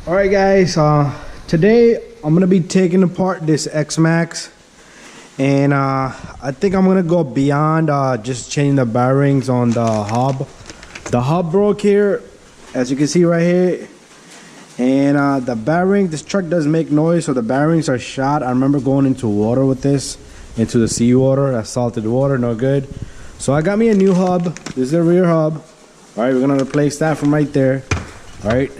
All right, guys. Today I'm gonna be taking apart this XMAXX, and I think I'm gonna go beyond just changing the bearings on the hub. The hub broke here, as you can see right here, and the bearing. This truck does make noise, so the bearings are shot. I remember going into water with this, into the seawater, that salted water, no good. So I got me a new hub. This is the rear hub. All right, we're gonna replace that from right there. All right.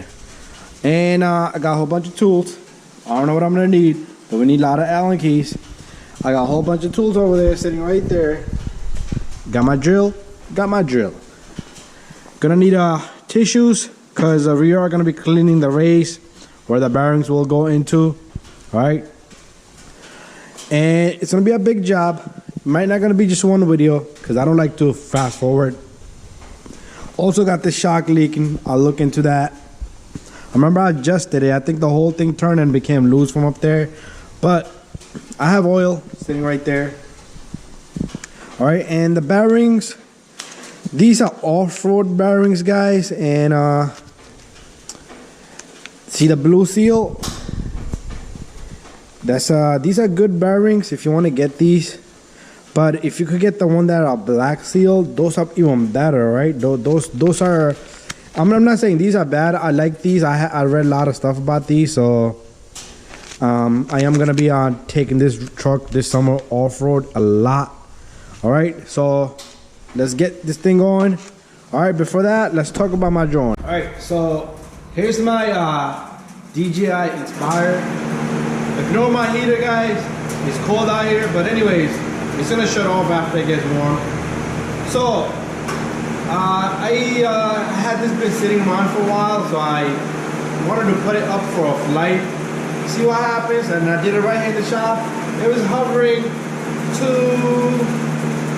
And I got a whole bunch of tools. I don't know what I'm gonna need, but we need a lot of Allen keys. I got a whole bunch of tools over there sitting right there. Got my drill. Gonna need tissues, because we are gonna be cleaning the race where the bearings will go into. All right. And it's gonna be a big job. Might not gonna be just one video, because I don't like to fast forward. Also got the shock leaking. I'll look into that. I remember I adjusted it. I think the whole thing turned and became loose from up there. But I have oil sitting right there. All right, and the bearings. These are off-road bearings, guys. And see the blue seal? That's these are good bearings if you want to get these. But if you could get the one that are black seal, those are even better, right? Those are. I'm not saying these are bad. I like these. I read a lot of stuff about these, so I am gonna be taking this truck this summer off-road a lot. All right, so let's get this thing going. All right, before that, let's talk about my drone. All right, so here's my DJI Inspire. Ignore my heater, guys. It's cold out here, but anyways, it's gonna shut off after it gets warm. So I had this been sitting on for a while, so I wanted to put it up for a flight, see what happens, and I did it right here in the shop. It was hovering to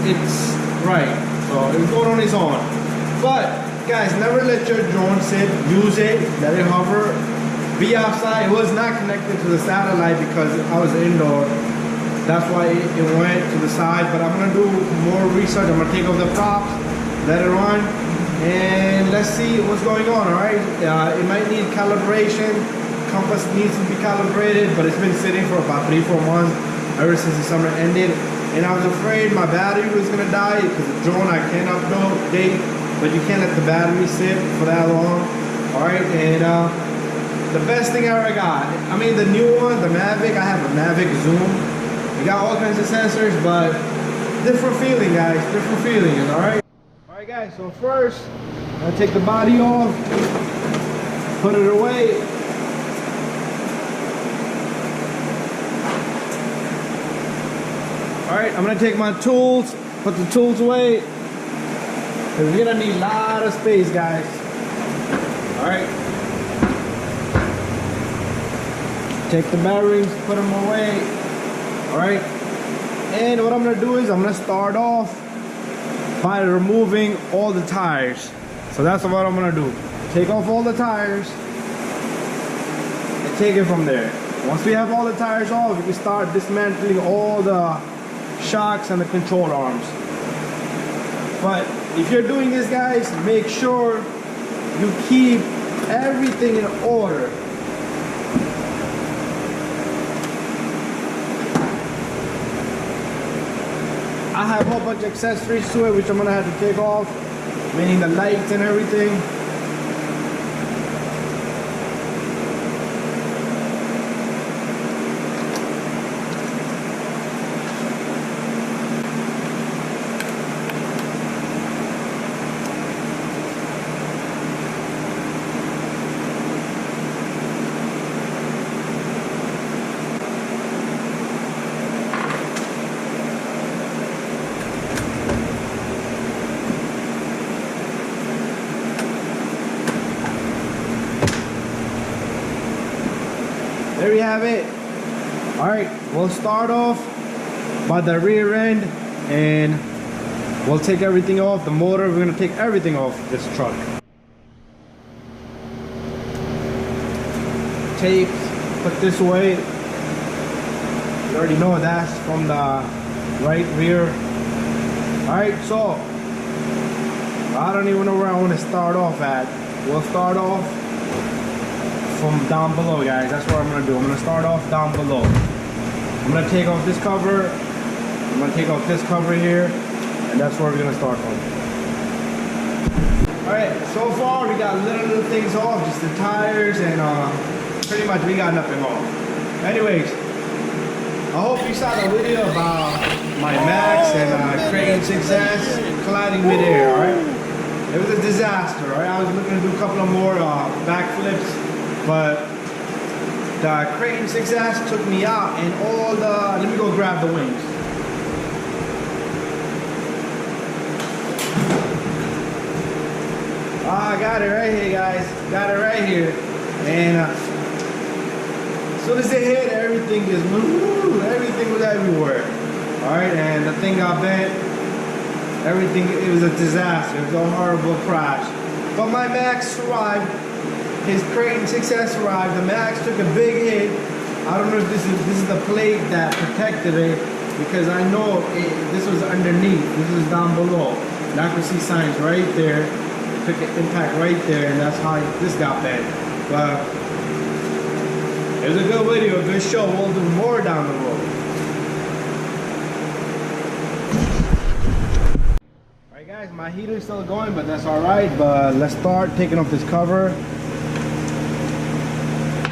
its right, so it was going on its own. But guys, never let your drone sit. Use it, let it hover, be outside. It was not connected to the satellite because I was indoor. That's why it went to the side. But I'm gonna do more research. I'm gonna take off the props, let it run, and let's see what's going on. All right, it might need calibration. Compass needs to be calibrated, but it's been sitting for about 3-4 months ever since the summer ended, and I was afraid my battery was gonna die because the drone I can update, but you can't let the battery sit for that long. All right, and the best thing I ever got, I mean the new one, the Mavic. I have a Mavic Zoom. You got all kinds of sensors, but different feeling, guys. Different feeling. All right. Alright guys, so first I'm gonna take the body off, put it away. Alright, I'm gonna take my tools, put the tools away, because we're gonna need a lot of space, guys. Alright. Take the bearings, put them away. Alright. And what I'm gonna do is I'm gonna start off by removing all the tires. So that's what I'm gonna do. Take off all the tires and take it from there. Once we have all the tires off, we can start dismantling all the shocks and the control arms. But if you're doing this, guys, make sure you keep everything in order. I have a whole bunch of accessories to it, which I'm gonna have to take off, meaning the lights and everything. There we have it. All right, we'll start off by the rear end and we'll take everything off. The motor, we're gonna take everything off this truck. Tape, put this away. You already know that's from the right rear. All right, so I don't even know where I want to start off at. We'll start off from down below, guys. That's what I'm gonna do. I'm gonna start off down below. I'm gonna take off this cover. I'm gonna take off this cover here, and that's where we're gonna start from. All right, so far we got little things off, just the tires, and pretty much we got nothing off. Anyways, I hope you saw the video about my Max and Creighton XMAXX colliding midair, alright? It was a disaster, right? I was looking to do a couple of more backflips, but the Creighton XMAXX took me out, and all the, let me go grab the wings. I got it right here, guys. Got it right here. And as soon as it hit, everything just moved. Everything was everywhere. Alright, and the thing got bent. Everything, it was a disaster. It was a horrible crash. But my Max survived. His Creighton XMAXX survived. The Max took a big hit. I don't know if this is the plate that protected it, because I know this was underneath. This was down below. And I can see signs right there. Took an impact right there, and that's how this got bent. But it was a good video, a good show. We'll do more down the road. Alright guys, my heater's still going, but that's alright. But let's start taking off this cover.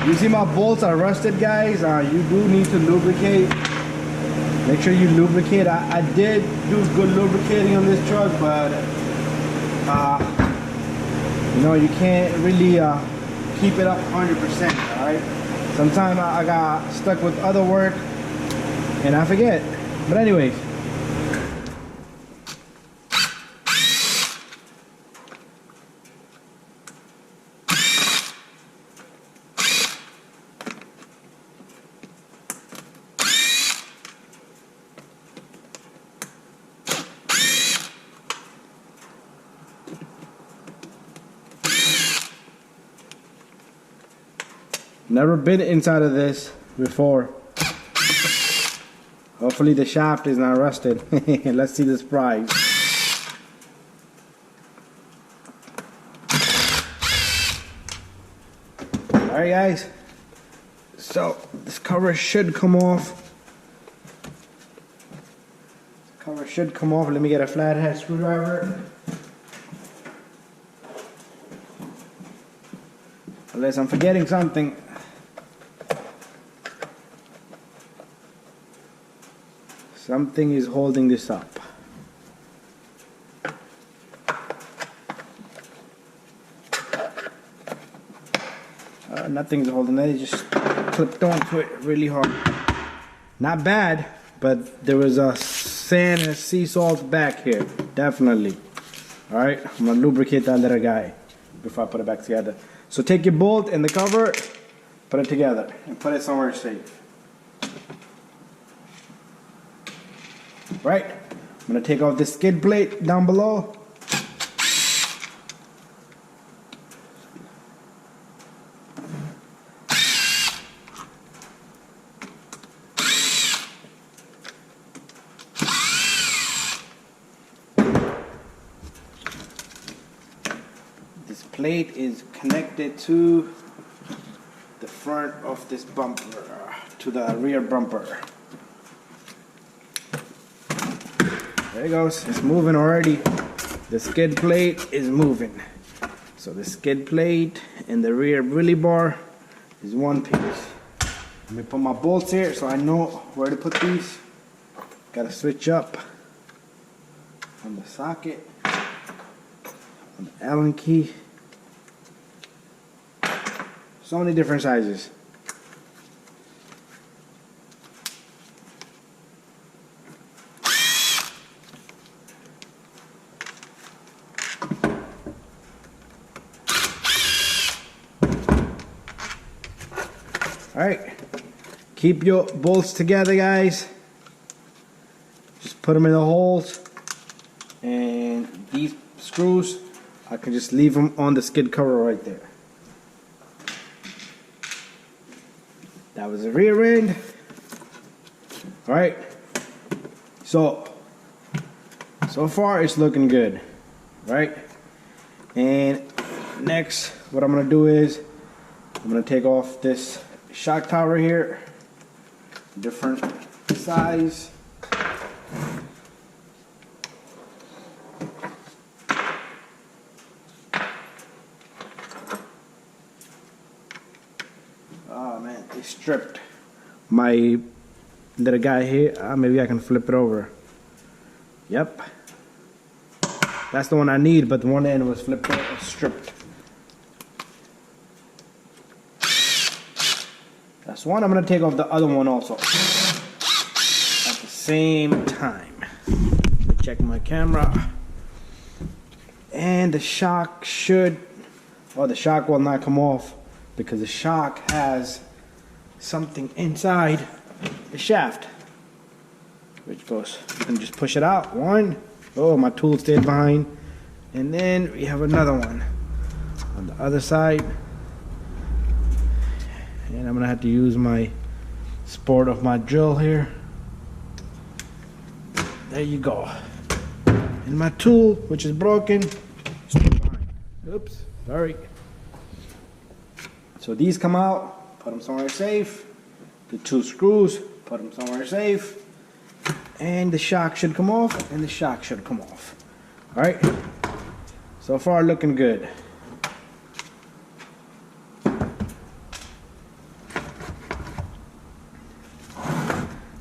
You see my bolts are rusted, guys. You do need to lubricate. Make sure you lubricate. I did do good lubricating on this truck, but you know, you can't really keep it up 100%, alright? Sometimes I got stuck with other work and I forget. But anyways. Never been inside of this before. Hopefully the shaft is not rusted. Let's see the surprise. Alright guys, so this cover should come off. This cover should come off. Let me get a flathead screwdriver. Unless I'm forgetting something. Something is holding this up. Nothing's holding it. It just clipped onto it really hard. Not bad, but there was a sand and sea salt back here. Definitely. Alright, I'm gonna lubricate that little guy before I put it back together. So take your bolt and the cover, put it together, and put it somewhere safe. Right, I'm gonna take off this skid plate down below. This plate is connected to the front of this bumper, to the rear bumper. There it goes, it's moving already. The skid plate is moving. So the skid plate and the rear wheelie bar is one piece. Let me put my bolts here so I know where to put these. Gotta switch up on the socket, on the Allen key. So many different sizes. Alright, keep your bolts together, guys. Just put them in the holes, and these screws I can just leave them on the skid cover right there. That was the rear end. Alright, so far it's looking good, right? And next what I'm gonna do is I'm gonna take off this shock tower here, different size. Oh man, they stripped my little guy here. Maybe I can flip it over. Yep, that's the one I need, but the one end was flipped over, stripped. That's one. I'm gonna take off the other one also at the same time. Check my camera, and the shock should, or the shock will not come off because the shock has something inside the shaft, which goes, you can just push it out. One, oh, my tool stayed behind, and then we have another one on the other side. And I'm gonna have to use my sport of my drill here. There you go. And my tool, which is broken, still behind. Oops, sorry. So these come out, put them somewhere safe. The 2 screws, put them somewhere safe. And the shock should come off, and the shock should come off. All right. So far, looking good.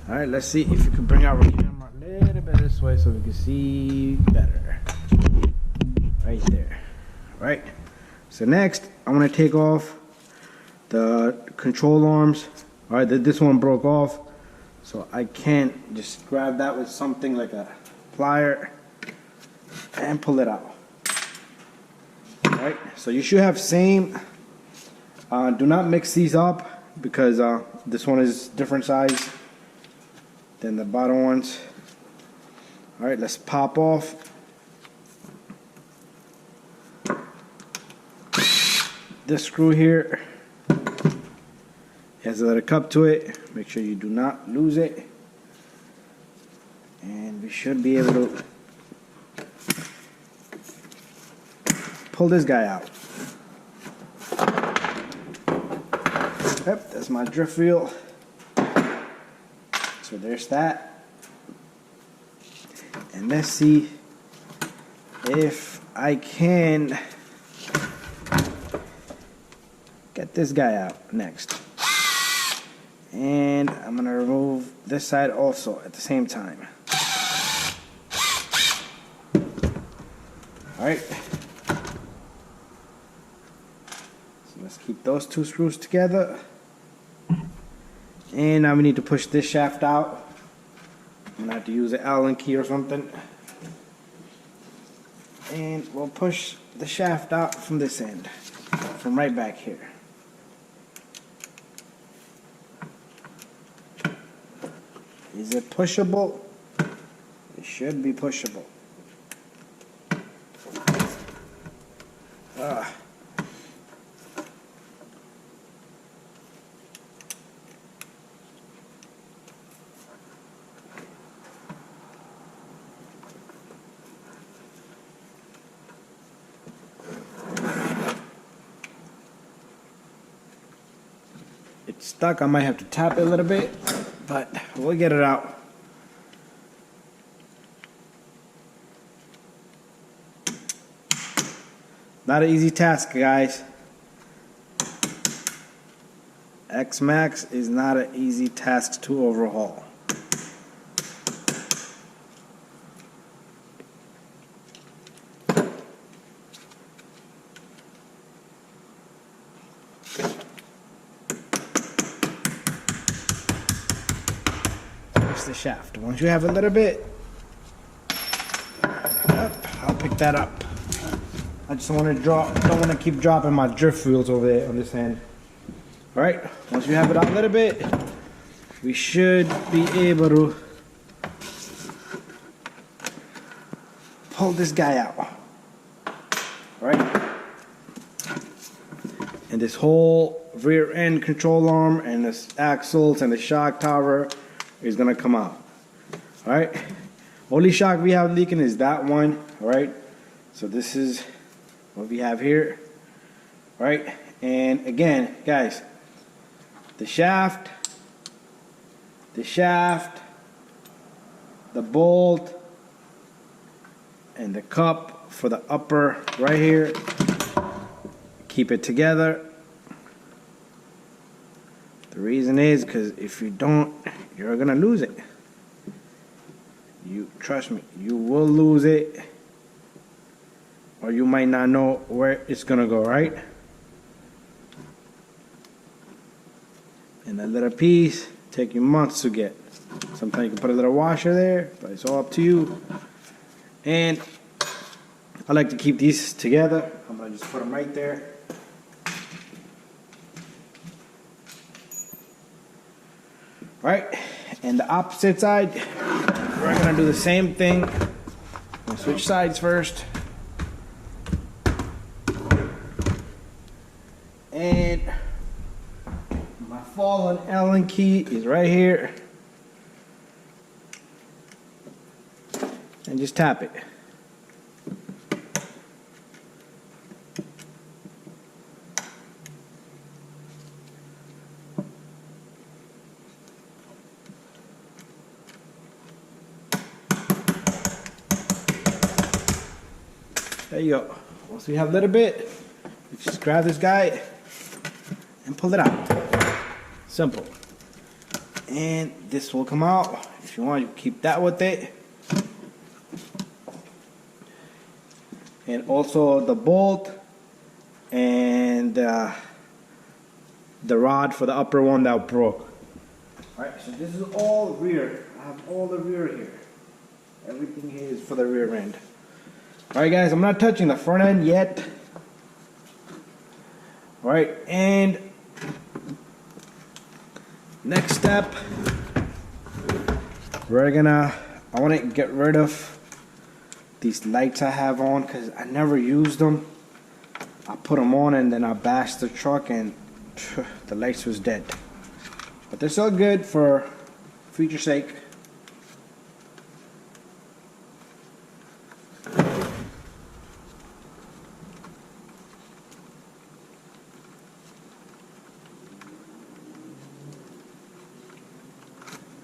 Alright, let's see if you can bring our camera a little bit this way so we can see better. Right there. Alright, so next I'm going to take off the control arms. Alright, this one broke off, so I can't just grab that with something like a plier and pull it out. Alright, so you should have same. Do not mix these up because this one is different size than the bottom ones. Alright, let's pop off. This screw here has a little cup to it. Make sure you do not lose it. And we should be able to pull this guy out. Yep, that's my drift wheel. So there's that. And let's see if I can get this guy out next. And I'm gonna remove this side also at the same time. Alright. So let's keep those 2 screws together. And now we need to push this shaft out. I'm gonna have to use an Allen key or something. And we'll push the shaft out from this end, from right back here. Is it pushable? It should be pushable. It's stuck. I might have to tap it a little bit, but we'll get it out. Not an easy task, guys. XMAXX is not an easy task to overhaul. The shaft. Once you have a little bit, I'll pick that up. I just want to don't want to keep dropping my drift wheels over there on this end. All right, once you have it out a little bit, we should be able to pull this guy out. All right, and this whole rear end control arm and the axles and the shock tower is gonna come out. All right, only shock we have leaking is that one. All right, so this is what we have here. All right, And again, guys, the shaft, the bolt, and the cup for the upper right here. Keep it together. The reason is because if you don't, you're gonna lose it. You trust me, you will lose it, or you might not know where it's gonna go, right? And that little piece take you months to get. Sometimes you can put a little washer there, but it's all up to you. And I like to keep these together. I'm gonna just put them right there. Right, and the opposite side, we're gonna do the same thing. We'll switch sides first. And my fallen Allen key is right here. And just tap it. There you go. Once we have a little bit, you just grab this guy and pull it out. Simple. And this will come out. If you want, you keep that with it. And also the bolt and the rod for the upper one that broke. Alright, so this is all rear. I have all the rear here. Everything here is for the rear end. Alright guys, I'm not touching the front end yet. Alright, and next step, I want to get rid of these lights I have on because I never used them. I put them on and then I bashed the truck and the lights was dead. But they're still good for future sake.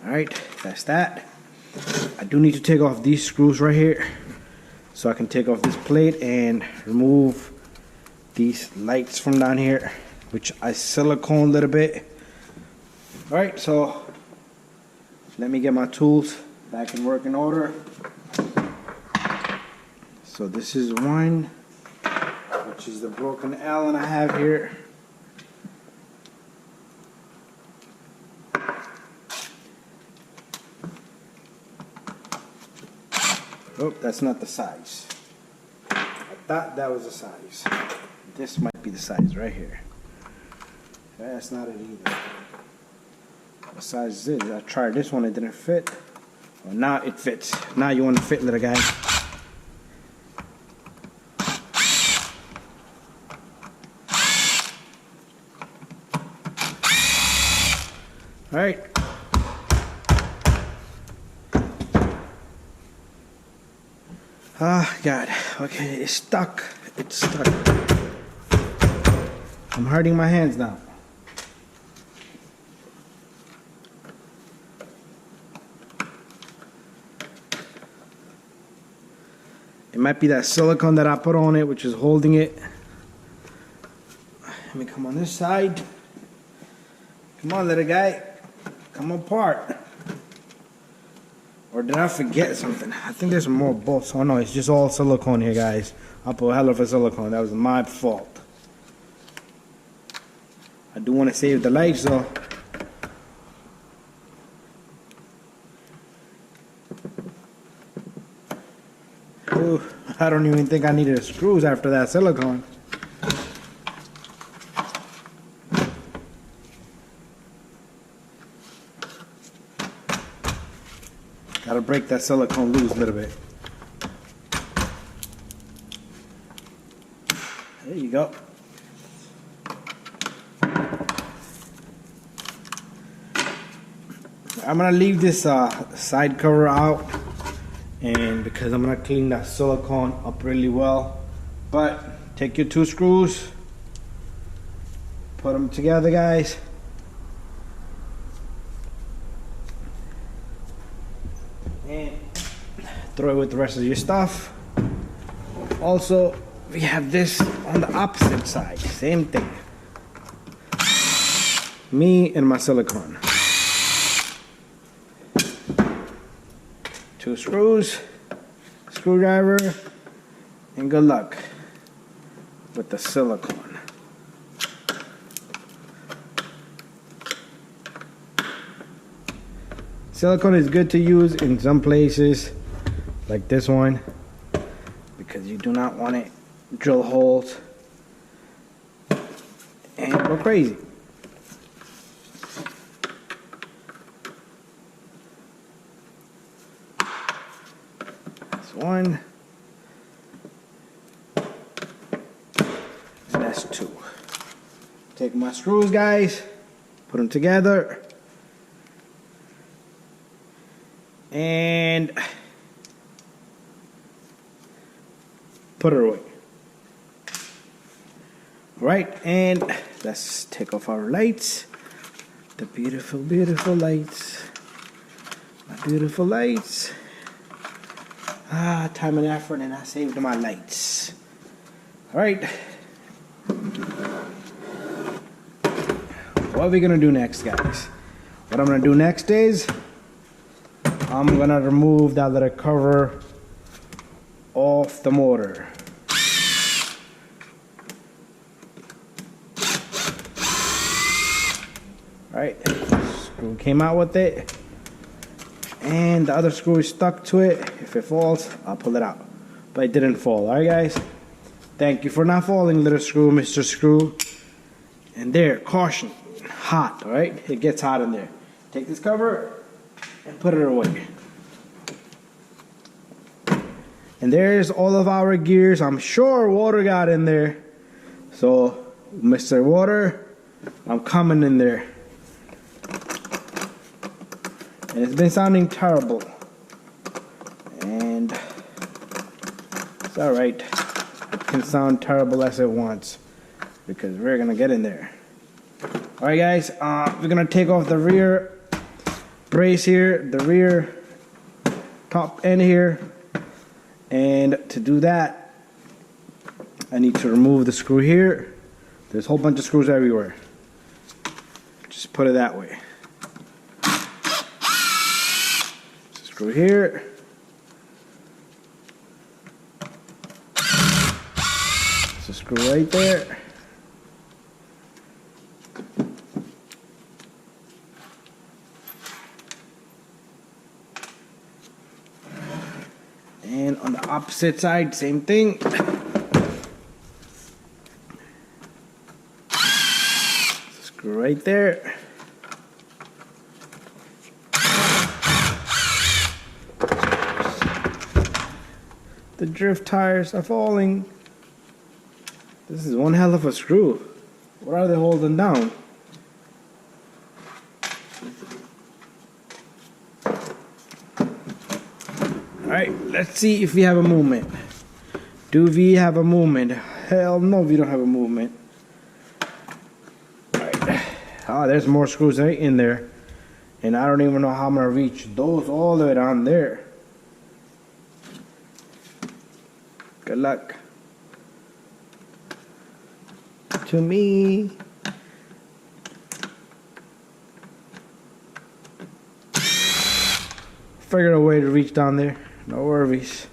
Alright, that's that. I do need to take off these screws right here so I can take off this plate and remove these lights from down here, which I silicone a little bit. Alright, so let me get my tools back in working order. So this is one, which is the broken Allen I have here. Oh, that's not the size. I thought that was the size. This might be the size right here. That's not it either. What size is it? I tried this one, it didn't fit. Well, now it fits. Now you want to fit, little guy. Alright. Ah, God. Okay, it's stuck. It's stuck. I'm hurting my hands now. It might be that silicone that I put on it, which is holding it. Let me come on this side. Come on, little guy. Come apart. Or did I forget something? I think there's more bolts. Oh no, it's just all silicone here, guys. I put a hell of a silicone. That was my fault. I do want to save the lights though. Ooh, I don't even think I needed screws after that silicone. Gotta break that silicone loose a little bit. There you go. I'm gonna leave this side cover out, and because I'm gonna clean that silicone up really well. But take your 2 screws Put them together, guys. And throw it with the rest of your stuff. Also, we have this on the opposite side. Same thing. Me and my silicone. 2 screws, screwdriver, and good luck with the silicone. Silicone is good to use in some places, like this one, because you do not want to drill holes and go crazy. That's one, and that's 2. Take my screws, guys, put them together, and put it away. Right, and let's take off our lights. The beautiful, beautiful lights. My beautiful lights. Time and effort, and I saved my lights. Alright. What are we gonna do next, guys? What I'm gonna do next is I'm gonna remove that little cover off the motor. Right, screw came out with it, and the other screw is stuck to it. If it falls, I'll pull it out, but it didn't fall. Alright, guys, thank you for not falling, little screw, Mr. Screw. And there, caution, hot. Alright, it gets hot in there. Take this cover and put it away. And there's all of our gears. I'm sure water got in there, so Mr. Water, I'm coming in there. And it's been sounding terrible, and it's alright. It can sound terrible as it wants, because we're gonna get in there. Alright, guys, we're gonna take off the rear brace here, the rear top end here, and to do that I need to remove the screw here. There's a whole bunch of screws everywhere. Just put it that way. Screw here. There's a screw right there. And on the opposite side, same thing. Screw right there. The drift tires are falling. This is one hell of a screw. What are they holding down? Alright, let's see if we have a movement. Do we have a movement? Hell no, we don't have a movement. Alright. Oh, there's more screws right in there. And I don't even know how I'm going to reach those all the way down there. Good luck to me. Figured a way to reach down there. No worries.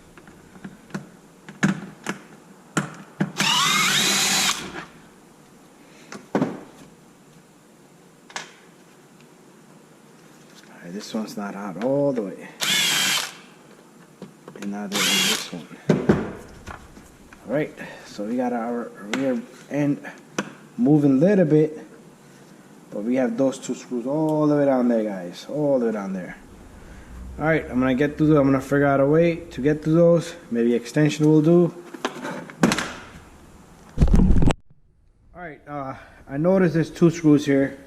Alright, this one's not out all the way. And neither is this one. Alright, so we got our rear end moving a little bit, but we have those 2 screws all the way down there, guys, all the way down there. Alright, I'm gonna get to those. I'm gonna figure out a way to get to those. Maybe extension will do. Alright, I noticed there's 2 screws here.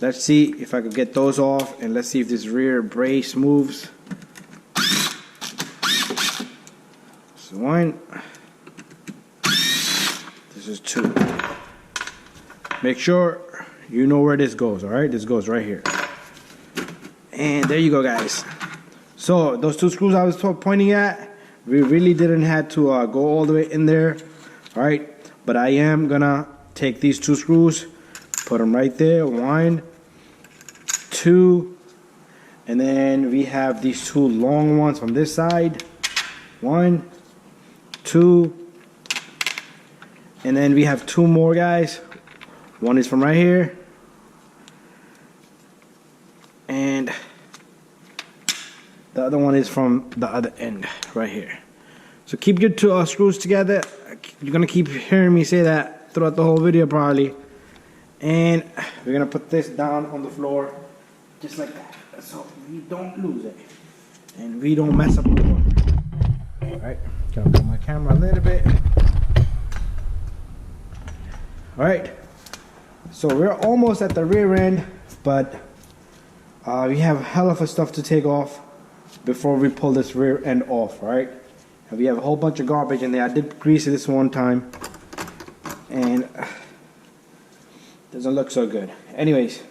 Let's see if I could get those off, and let's see if this rear brace moves. This is 1. This is 2. make sure you know where this goes. All right, this goes right here. And there you go, guys. So those two screws I was pointing at, we really didn't have to go all the way in there. All right, but I am gonna take these two screws, put them right there. 1, 2, and then we have these two long ones from this side. 1, 2, and then we have 2 more, guys. One is from right here, and the other one is from the other end right here. So keep your two screws together. You're gonna keep hearing me say that throughout the whole video probably. And we're gonna put this down on the floor just like that, so we don't lose it and we don't mess up the floor. All right, gonna put my camera a little bit. All right, so we're almost at the rear end, but we have a hell of a stuff to take off before we pull this rear end off. All right, and we have a whole bunch of garbage in there. I did grease this one time and doesn't look so good. Anyways,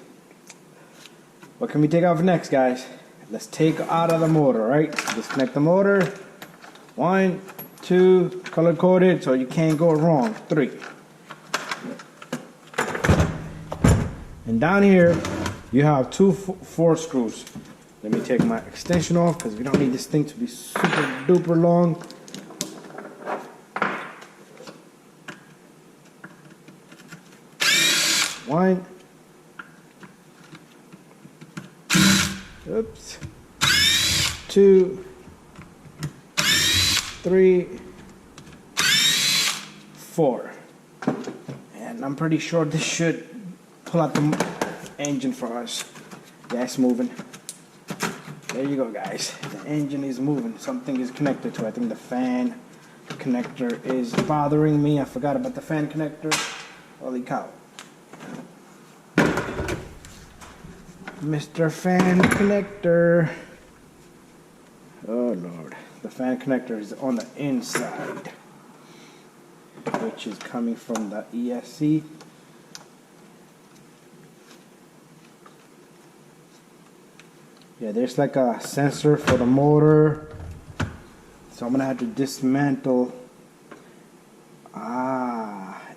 what can we take off next, guys? Let's take out of the motor. Right, disconnect the motor. 1, 2, color coded so you can't go wrong. 3. And down here you have 2 4 screws. Let me take my extension off because we don't need this thing to be super duper long. One. Oops. 2, 3, 4. And I'm pretty sure this should pull out the engine for us. Yeah, it's moving. There you go, guys. The engine is moving. Something is connected to it. I think the fan connector is bothering me. I forgot about the fan connector. Holy cow. Mr. Fan Connector. Oh Lord. The fan connector is on the inside, which is coming from the ESC. Yeah, there's like a sensor for the motor, so I'm gonna have to dismantle.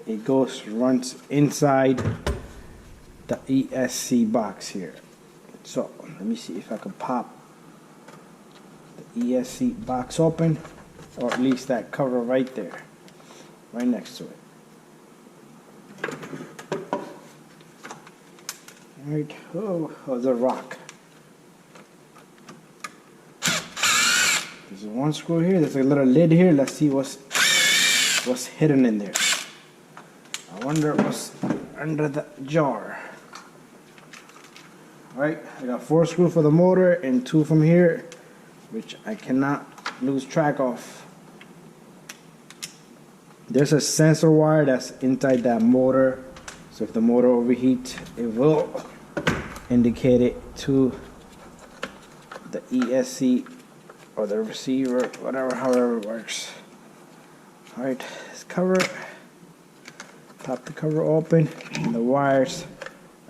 It runs inside the ESC box here. So let me see if I can pop the ESC box open, or at least that cover right there, right next to it. All right. Oh, there's a rock. There's one screw here. There's a little lid here. Let's see what's hidden in there. I wonder what's under the jar. Alright, I got 4 screws for the motor and 2 from here, which I cannot lose track of. There's a sensor wire that's inside that motor, so if the motor overheats, it will indicate it to the ESC or the receiver, whatever, however it works. Alright, let's cover it. Pop the cover open, and the wires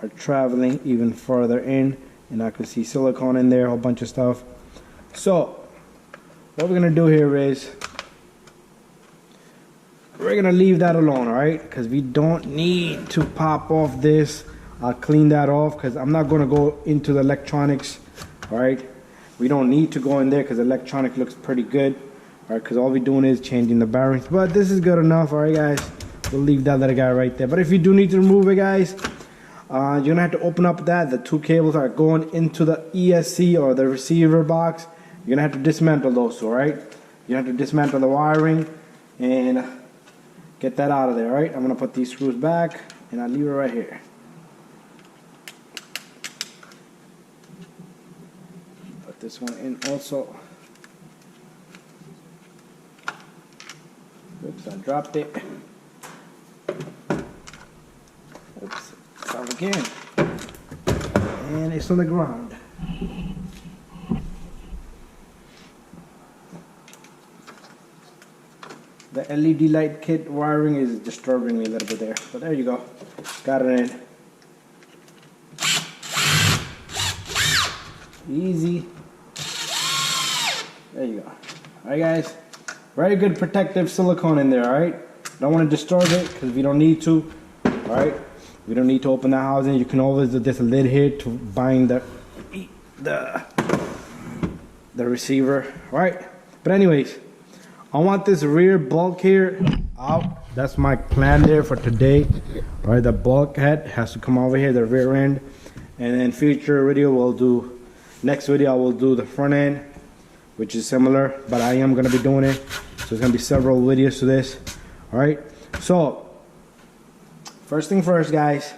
are traveling even further in, and I can see silicone in there, a whole bunch of stuff. So what we're gonna do here is we're gonna leave that alone, alright? Because we don't need to pop off this. I'll clean that off because I'm not gonna go into the electronics, alright? We don't need to go in there because the electronic looks pretty good, alright? Because all we're doing is changing the bearings, but this is good enough, alright guys? We'll leave that little guy right there. But if you do need to remove it, guys, you're gonna have to open up that. The 2 cables are going into the ESC or the receiver box. You're gonna have to dismantle those two, alright? You have to dismantle the wiring and get that out of there, alright? I'm gonna put these screws back and I'll leave it right here. Put this one in also. Oops, I dropped it. Oops, fell again. And it's on the ground. The LED light kit wiring is disturbing me a little bit there, but there you go. Got it in. Easy. There you go. Alright guys. Very good protective silicone in there, alright? Don't want to disturb it because we don't need to. Alright? We don't need to open that housing. You can always do this lid here to bind the receiver. Alright? But anyways, I want this rear bulk here out. That's my plan there for today. Alright, the bulkhead has to come over here, the rear end. And then future video we'll do, next video I will do the front end, which is similar, but I am gonna be doing it. So there's gonna be several videos to this. Alright, so first thing first, guys.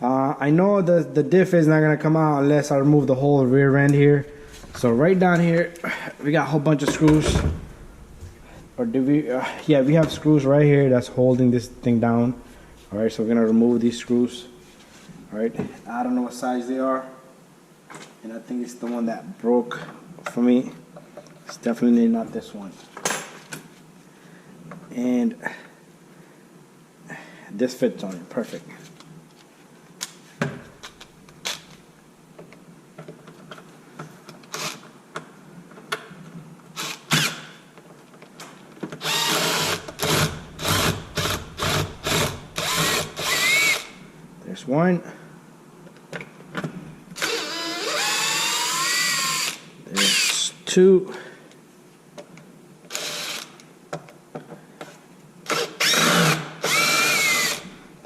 I know the diff is not gonna come out unless I remove the whole rear end here. So right down here, we got a whole bunch of screws. Or do we? Yeah, we have screws right here that's holding this thing down. All right, so we're gonna remove these screws. All right, I don't know what size they are, and I think it's the one that broke for me. It's definitely not this one. And this fits on it, perfect. There's one. There's two.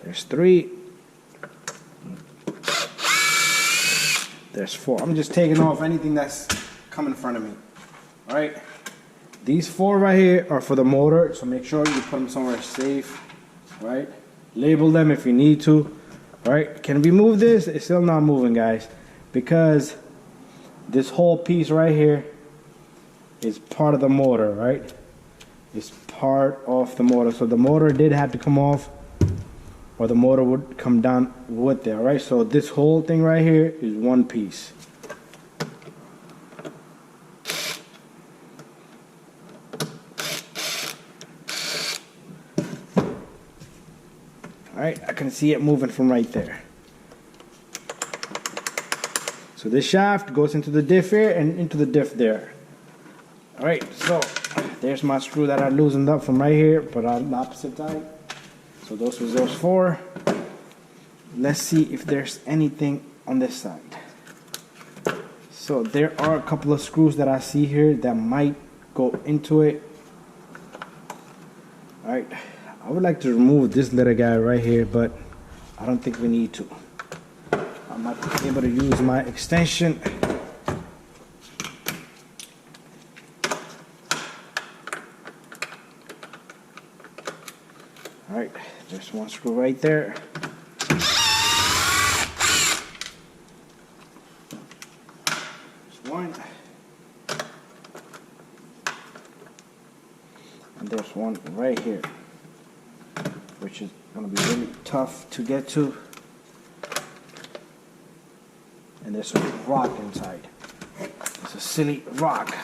There's three. There's four. I'm just taking off anything that's coming in front of me. Alright. These four right here are for the motor, so make sure you put them somewhere safe. Right? Label them if you need to. Alright, can we move this? It's still not moving, guys, because this whole piece right here is part of the motor, right? It's part of the motor. So the motor did have to come off, or the motor would come down with it, alright? So this whole thing right here is one piece. Alright, I can see it moving from right there. So this shaft goes into the diff here and into the diff there. Alright, so there's my screw that I loosened up from right here, but on the opposite side. So those was those four. Let's see if there's anything on this side. So there are a couple of screws that I see here that might go into it. Alright. I would like to remove this little guy right here, but I don't think we need to. I might be able to use my extension. Alright, there's one screw right there. There's one. And there's one right here, which is going to be really tough to get to. And there's a rock inside. It's a silly rock.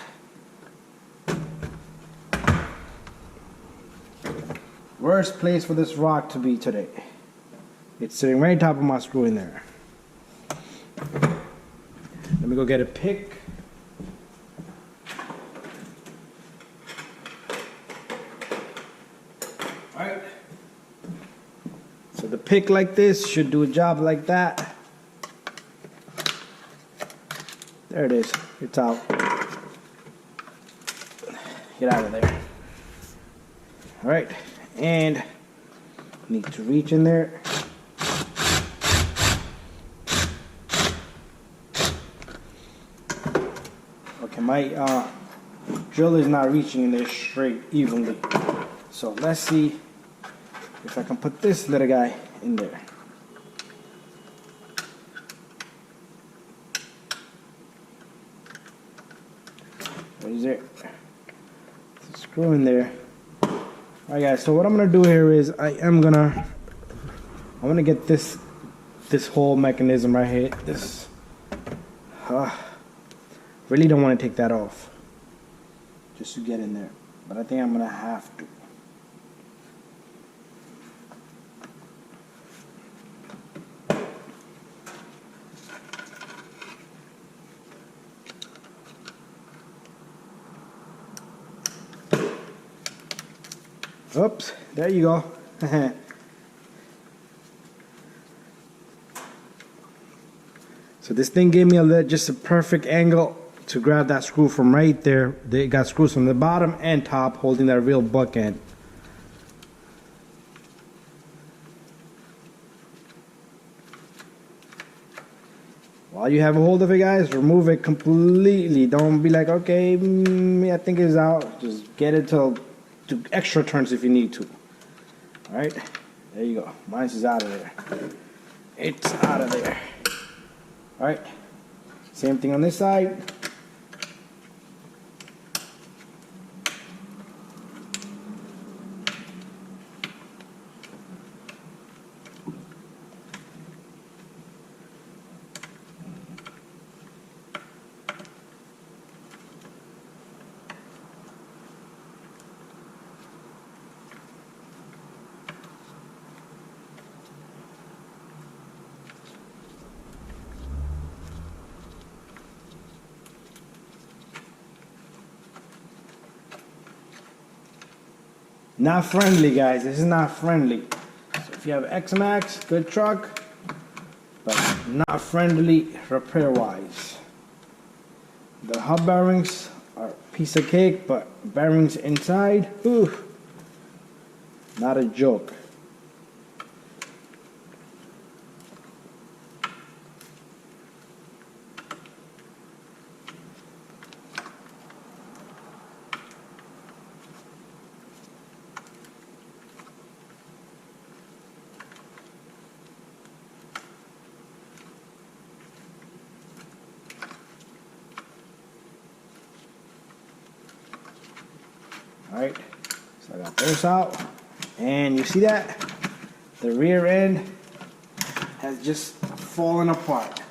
Worst place for this rock to be today. It's sitting right on top of my screw in there. Let me go get a pick. Alright. So the pick like this should do a job like that. There it is. It's out. Get out of there. Alright. And need to reach in there. Okay, my drill is not reaching in there straight evenly. So let's see if I can put this little guy in there. What is it? There's a screw in there. Alright guys, so what I'm gonna do here is I'm gonna get this whole mechanism right here. This really don't want to take that off just to get in there, but I think I'm gonna have to. Oops, there you go. So this thing gave me just a perfect angle to grab that screw from right there. They got screws from the bottom and top holding that real buck end. While you have a hold of it, guys, remove it completely. Don't be like, okay, I think it's out. Just get it to do extra turns if you need to. All right, there you go. Mine's is out of there. It's out of there. All right, same thing on this side. Not friendly, guys. This is not friendly. So if you have XMAXX, good truck, but not friendly repair-wise. The hub bearings are a piece of cake, but bearings inside, ooh, not a joke. Alright, so I got those out, and you see that? The rear end has just fallen apart.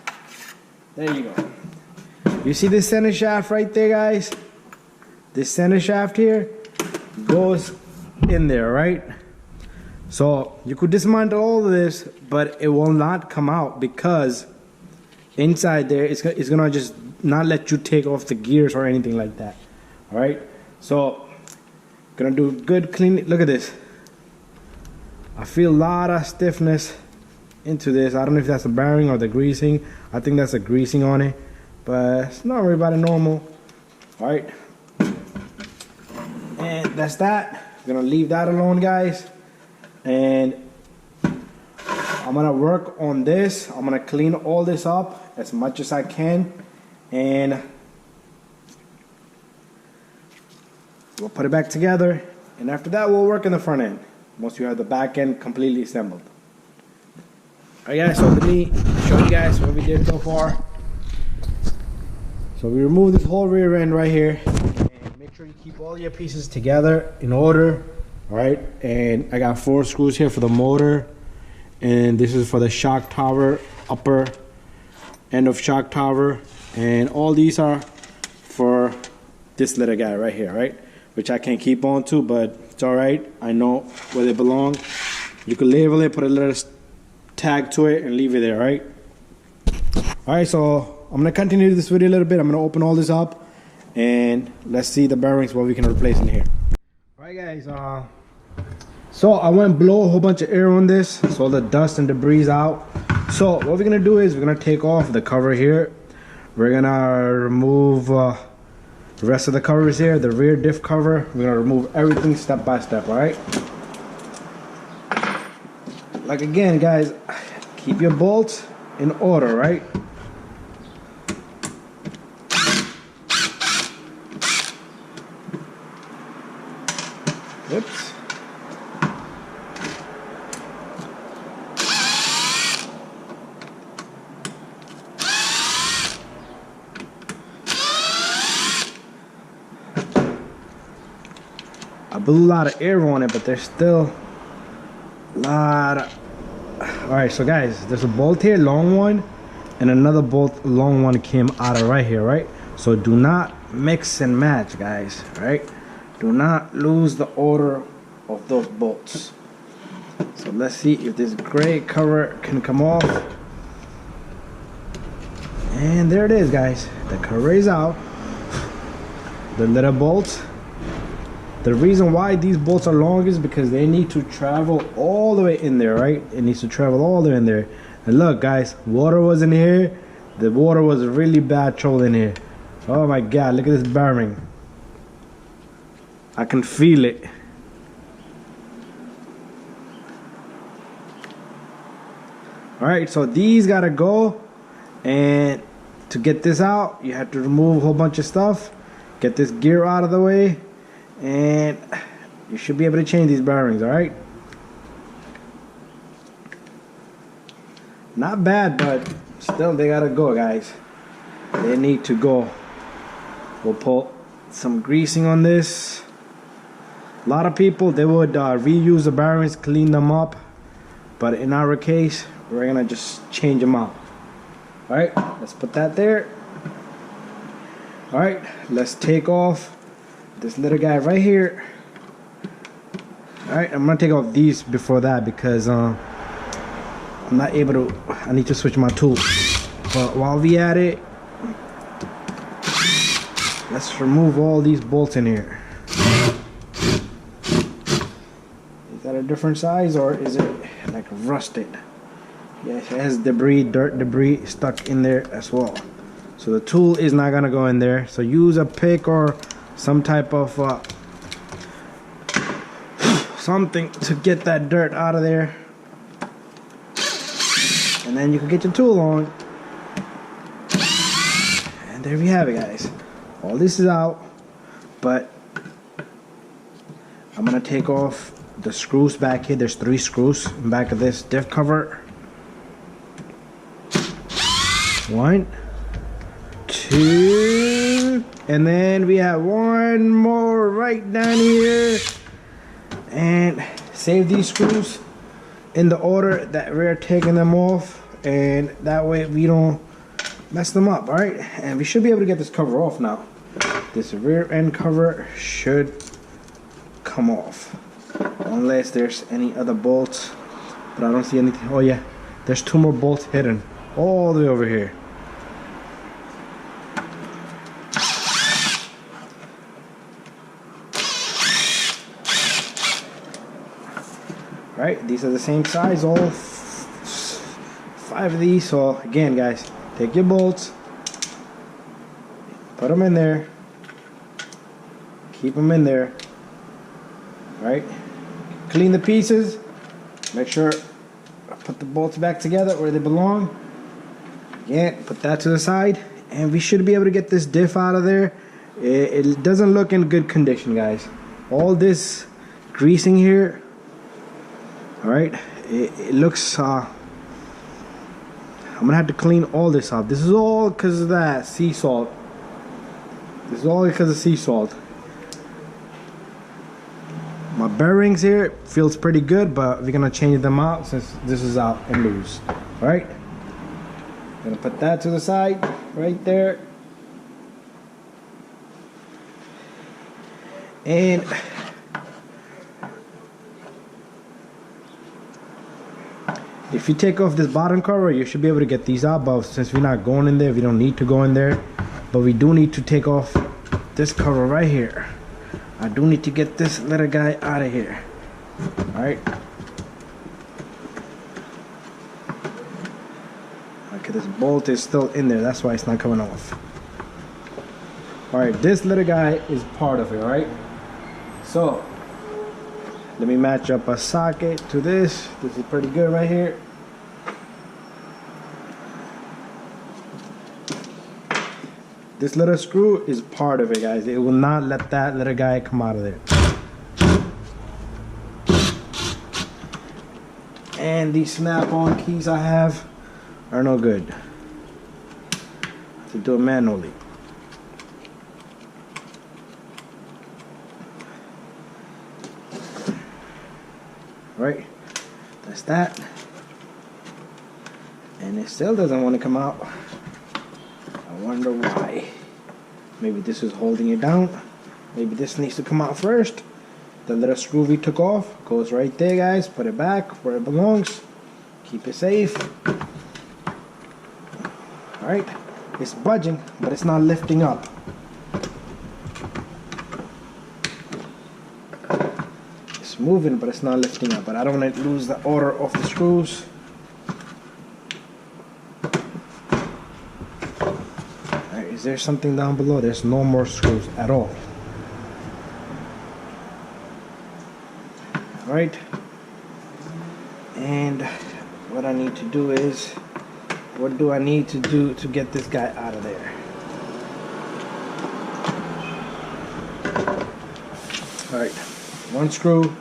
There you go. You see this center shaft right there, guys? This center shaft here goes in there, right? So you could dismantle all of this, but it will not come out because inside there it's gonna just not let you take off the gears or anything like that. Alright, so gonna do good clean. Look at this. I feel a lot of stiffness into this. I don't know if that's the bearing or the greasing. I think that's the greasing on it, but it's not really about it normal. All right, and that's that. I'm gonna leave that alone, guys, and I'm gonna work on this. I'm gonna clean all this up as much as I can, and we'll put it back together, and after that we'll work in the front end once you have the back end completely assembled. Alright guys, so let me show you guys what we did so far. So we removed this whole rear end right here, and make sure you keep all your pieces together in order. Alright, and I got 4 screws here for the motor, and this is for the shock tower, upper end of shock tower, and all these are for this little guy right here, right? Which I can't keep on to, but it's all right. I know where they belong. You can label it, put a little tag to it, and leave it there, right? All right, so I'm gonna continue this video a little bit. I'm gonna open all this up, and let's see the bearings, what we can replace in here. All right, guys. So I went and blow a whole bunch of air on this, so all the dust and debris out. So what we're gonna do is we're gonna take off the cover here. We're gonna remove the rest of the covers here, the rear diff cover. We're gonna remove everything step by step, all right? Like again, guys, keep your bolts in order, right? Oops. I blew a lot of air on it, but there's still a lot of... Alright, so guys, there's a bolt here, long one, and another bolt, long one, came out of right here, right? So do not mix and match, guys, right? Do not lose the order of those bolts. So let's see if this gray cover can come off. And there it is, guys. The cover is out. The little bolts, The reason why these bolts are long is because they need to travel all the way in there, right? It needs to travel all the way in there. And look, guys, water was in here. The water was really bad trouble in here. Oh my God, look at this bearing. I can feel it. All right, so these gotta go. And to get this out, you have to remove a whole bunch of stuff. Get this gear out of the way. And you should be able to change these bearings, all right? Not bad, but still they gotta go, guys. They need to go. We'll put some greasing on this. A lot of people, they would reuse the bearings, clean them up, but in our case, we're gonna just change them out. All right, let's put that there. All right, let's take off this little guy right here. All right, I'm gonna take off these before that because I'm not able to. I need to switch my tool. But while we at it, let's remove all these bolts in here. Is that a different size or is it like rusted? Yes, it has debris, dirt debris stuck in there as well. So the tool is not gonna go in there. So use a pick or some type of something to get that dirt out of there, and then you can get your tool on. And there we have it, guys. All this is out, but I'm gonna take off the screws back here. There's 3 screws in back of this diff cover. 1, 2, and then we have 1 more right down here. And save these screws in the order that we're taking them off, and that way we don't mess them up. All right, and we should be able to get this cover off now. This rear end cover should come off unless there's any other bolts, but I don't see anything. Oh yeah, there's 2 more bolts hidden all the way over here. Right, these are the same size, all 5 of these. So again, guys, take your bolts, put them in there, keep them in there. Right, clean the pieces, make sure I put the bolts back together where they belong. Again, put that to the side, and we should be able to get this diff out of there. It doesn't look in good condition, guys. All this greasing here. All right, it looks I'm gonna have to clean all this up. This is all because of that sea salt. This is all because of sea salt. My bearings here feels pretty good, but we're gonna change them out since this is out and loose. All right, gonna put that to the side right there. And if you take off this bottom cover, you should be able to get these out, but since we're not going in there, we don't need to go in there. But we do need to take off this cover right here. I do need to get this little guy out of here. Alright. Okay, this bolt is still in there, that's why it's not coming off. Alright, this little guy is part of it, alright? So let me match up a socket to this. This is pretty good right here. This little screw is part of it, guys. It will not let that little guy come out of there. And these snap-on keys I have are no good. To do it manually. Right, that's that, and it still doesn't want to come out. I wonder why. Maybe this is holding it down. Maybe this needs to come out first. The little screw we took off goes right there, guys. Put it back where it belongs. Keep it safe. All right, it's budging, but it's not lifting up. It's moving, but it's not lifting up. But I don't want to lose the order of the screws. Alright, is there something down below? There's no more screws at all. Alright. And what I need to do is, what do I need to do to get this guy out of there? Alright, 1 screw,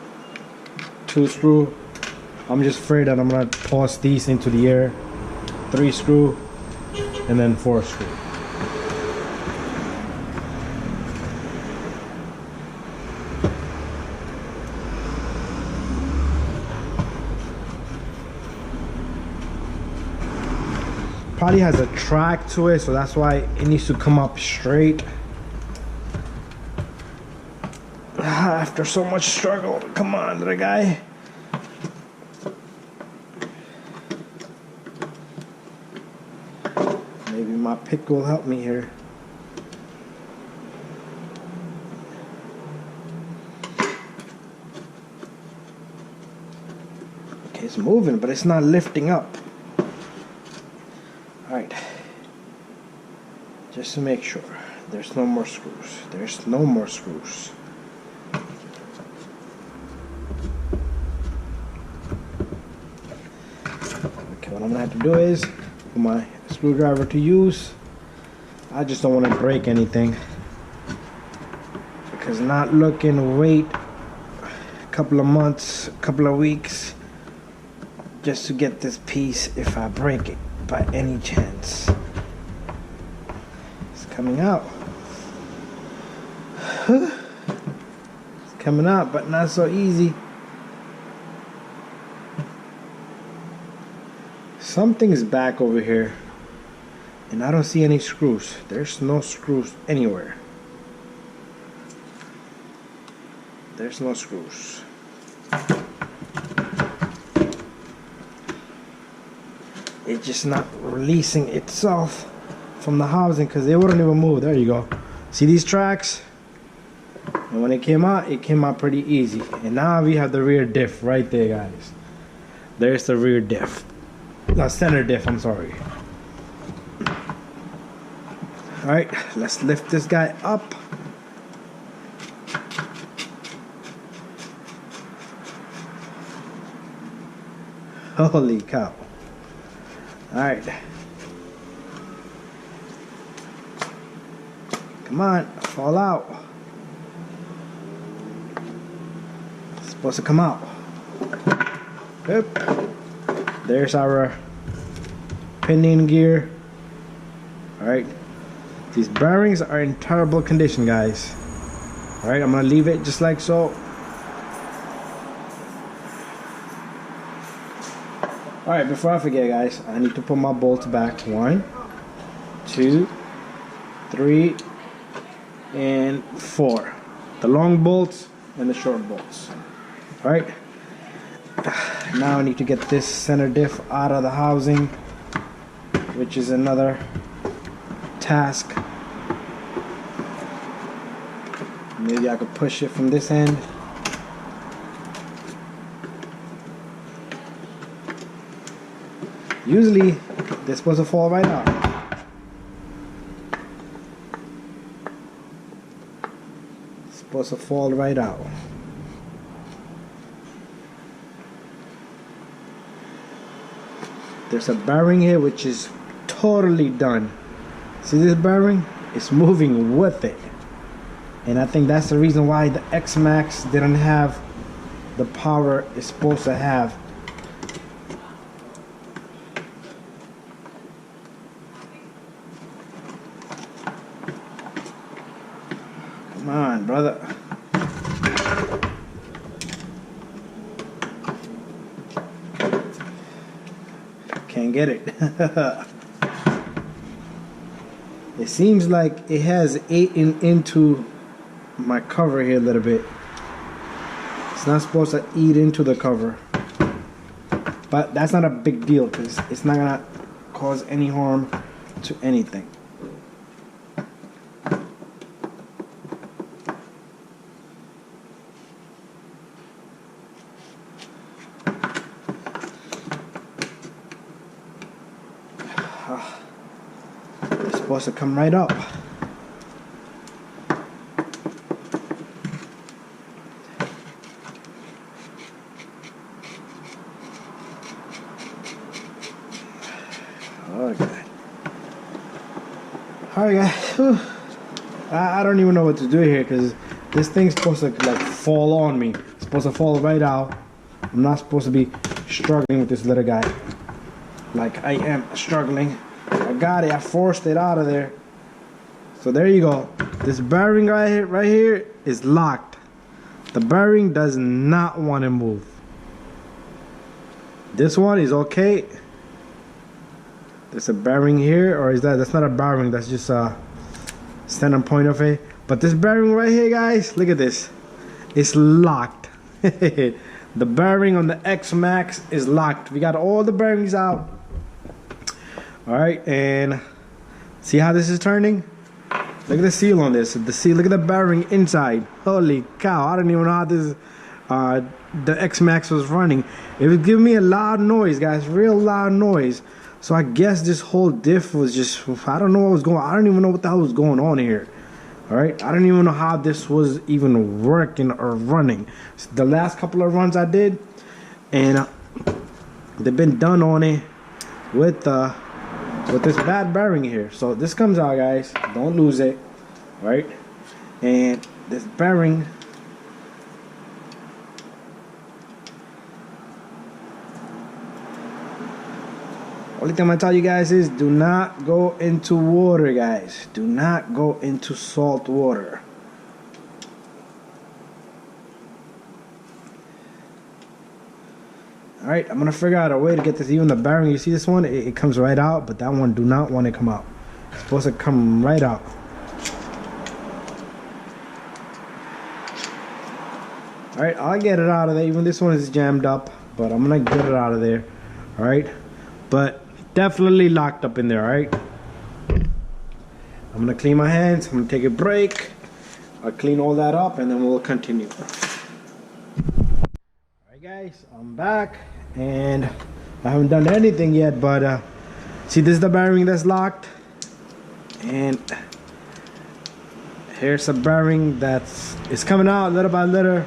2 screw. I'm just afraid that I'm gonna toss these into the air. 3 screw, and then 4 screw. Probably has a track to it, so that's why it needs to come up straight. After so much struggle, come on, little guy. Maybe my pick will help me here. Okay, it's moving, but it's not lifting up. Alright, just to make sure, there's no more screws. There's no more screws. Okay, what I'm gonna have to do is, for my screwdriver to use, I just don't want to break anything. Because not looking, wait a couple of months, a couple of weeks, just to get this piece if I break it. By any chance. It's coming out. It's coming out, but not so easy. Something's back over here, and I don't see any screws. There's no screws anywhere. There's no screws. It's just not releasing itself from the housing because they wouldn't even move. There you go. See these tracks? And when it came out pretty easy. And now we have the rear diff right there, guys. There's the rear diff. No, center diff, I'm sorry. Alright, let's lift this guy up. Holy cow. Alright. Come on, fall out. It's supposed to come out. Yep. There's our pinion gear. Alright. These bearings are in terrible condition, guys. Alright, I'm gonna leave it just like so. Alright, before I forget, guys, I need to put my bolts back. 1, 2, 3, and 4. The long bolts and the short bolts. Alright. Now I need to get this center diff out of the housing, which is another task. Maybe I could push it from this end. Usually, they're supposed to fall right out. It's supposed to fall right out. There's a bearing here which is totally done. See this bearing? It's moving with it. And I think that's the reason why the XMAXX didn't have the power it's supposed to have. Come on, brother. Can't get it. It seems like it has eaten into my cover here a little bit. It's not supposed to eat into the cover, but that's not a big deal because it's not gonna cause any harm to anything. It's supposed to come right up. Oh God. Alright guys, whew. I don't even know what to do here because this thing's supposed to like fall on me. It's supposed to fall right out. I'm not supposed to be struggling with this little guy like I am struggling. I got it. I forced it out of there. So there you go. This bearing right here is locked. The bearing does not want to move. This one is okay. There's a bearing here, or is that's not a bearing, that's just a center point of it. But this bearing right here, guys, look at this. It's locked. The bearing on the XMAXX is locked. We got all the bearings out. Alright, and see how this is turning? Look at the seal on this. The seal, look at the bearing inside. Holy cow, I don't even know how this the XMAXX was running. It was giving me a loud noise, guys, real loud noise. So I guess this whole diff was just, I don't know what was going on. I don't even know what the hell was going on here. Alright, I don't even know how this was even working or running. So the last couple of runs I did, and they've been done on it with this bad bearing here. So this comes out, guys, don't lose it. Right, and this bearing, only thing I'm gonna tell you guys is do not go into water, guys. Do not go into salt water. Alright, I'm gonna figure out a way to get this. Even the bearing, you see this one, it comes right out, but that one do not want to come out. It's supposed to come right out. Alright, I'll get it out of there. Even this one is jammed up, but I'm gonna get it out of there. Alright, but definitely locked up in there. Alright, I'm gonna clean my hands. I'm gonna take a break. I'll clean all that up and then we'll continue. Alright guys, I'm back and I haven't done anything yet, but see, this is the bearing that's locked, and here's a bearing that's coming out little by little.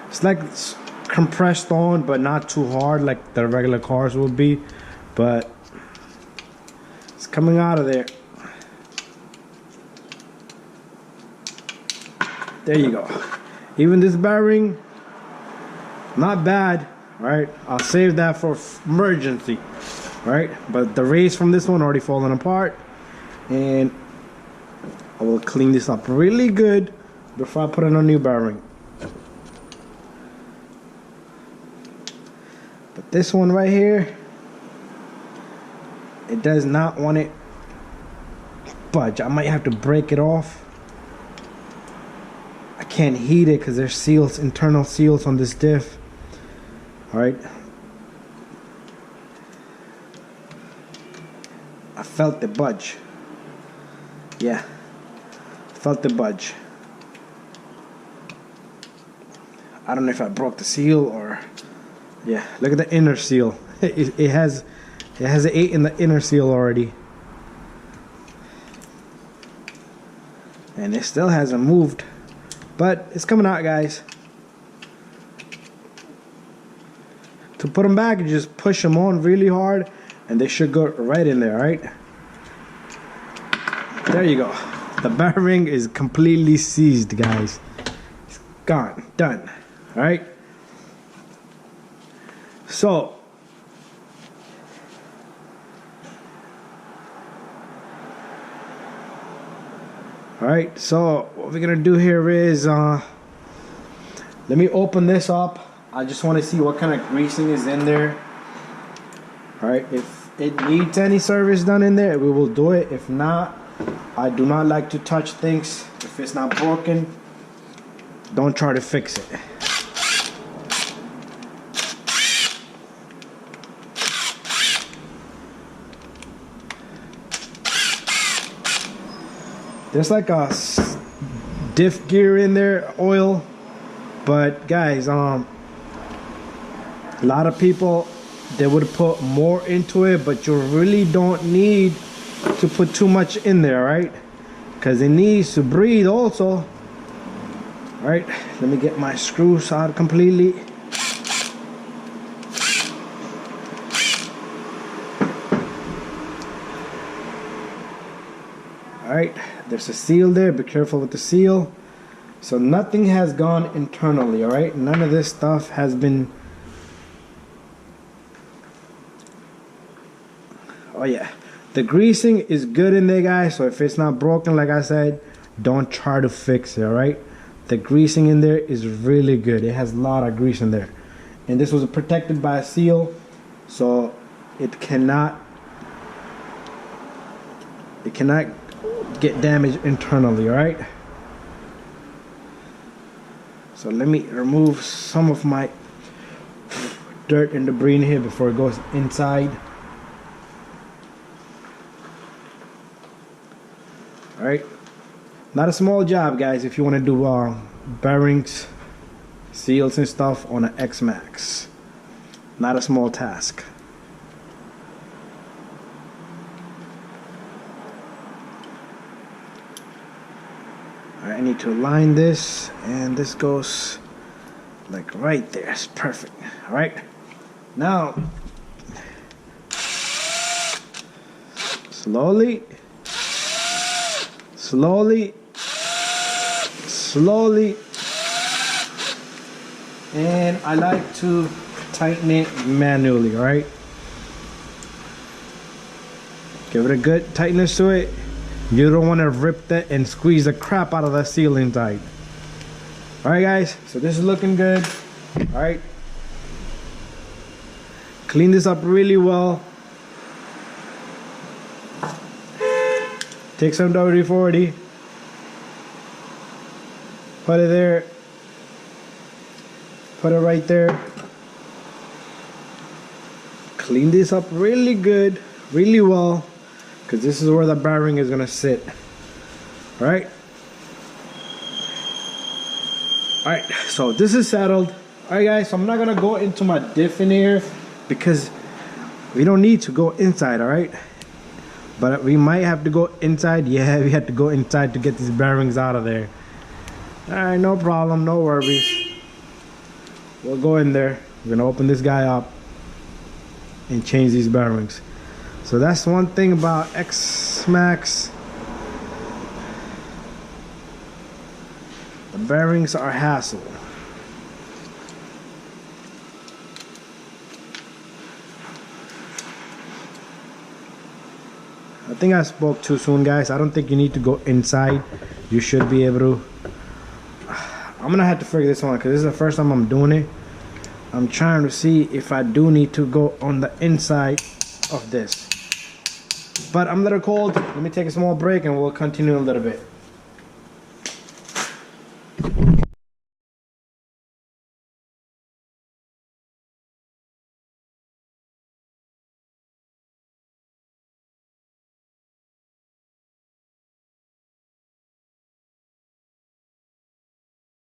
It's like it's compressed on, but not too hard like the regular cars would be, but it's coming out of there. There you go. Even this bearing, not bad. Right, I'll save that for emergency. Right, but the race from this one already falling apart, and I will clean this up really good before I put in a new bearing. But this one right here, it does not want it budge. I might have to break it off. I can't heat it because there's seals, internal seals on this diff. Alright, I felt the budge. Yeah, felt the budge. I don't know if I broke the seal or, yeah, look at the inner seal. It has an 8 in the inner seal already, and it still hasn't moved, but it's coming out, guys. To put them back, you just push them on really hard and they should go right in there. Right, there you go. The bearing is completely seized, guys. It's gone, done. All right, so alright, so what we're gonna do here is let me open this up. I just want to see what kind of greasing is in there. Alright, if it needs any service done in there, we will do it. If not, I do not like to touch things. If it's not broken, don't try to fix it. There's like a diff gear in there, oil. But guys, a lot of people, they would put more into it, but you really don't need to put too much in there, right? Because it needs to breathe also. All right, let me get my screws out completely. All right, there's a seal there. Be careful with the seal. So nothing has gone internally, all right? None of this stuff has been... Oh yeah, the greasing is good in there, guys. So if it's not broken, like I said, don't try to fix it, all right? The greasing in there is really good. It has a lot of grease in there. And this was protected by a seal, so it cannot get damaged internally, all right? So let me remove some of my dirt and debris in here before it goes inside. All right, not a small job, guys, if you want to do bearings, seals and stuff on an XMAXX. Not a small task. All right, I need to align this, and this goes like right there. It's perfect. All right, now slowly, and I like to tighten it manually. All right, give it a good tightness to it. You don't want to rip that and squeeze the crap out of that seal inside. All right, guys, so this is looking good. All right, clean this up really well. Take some WD-40, put it there, put it right there. Clean this up really good, really well, because this is where the bearing is gonna sit. All right. All right, so this is settled. All right, guys, so I'm not gonna go into my diff in here because we don't need to go inside, all right? But we might have to go inside. Yeah, we have to go inside to get these bearings out of there. All right, no problem, no worries. We'll go in there. We're gonna open this guy up and change these bearings. So that's one thing about XMAXX. The bearings are hassle. I think I spoke too soon, guys. I don't think you need to go inside. You should be able to. I'm gonna have to figure this one because this is the first time I'm doing it. I'm trying to see if I do need to go on the inside of this. But I'm a little cold. Let me take a small break and we'll continue in a little bit.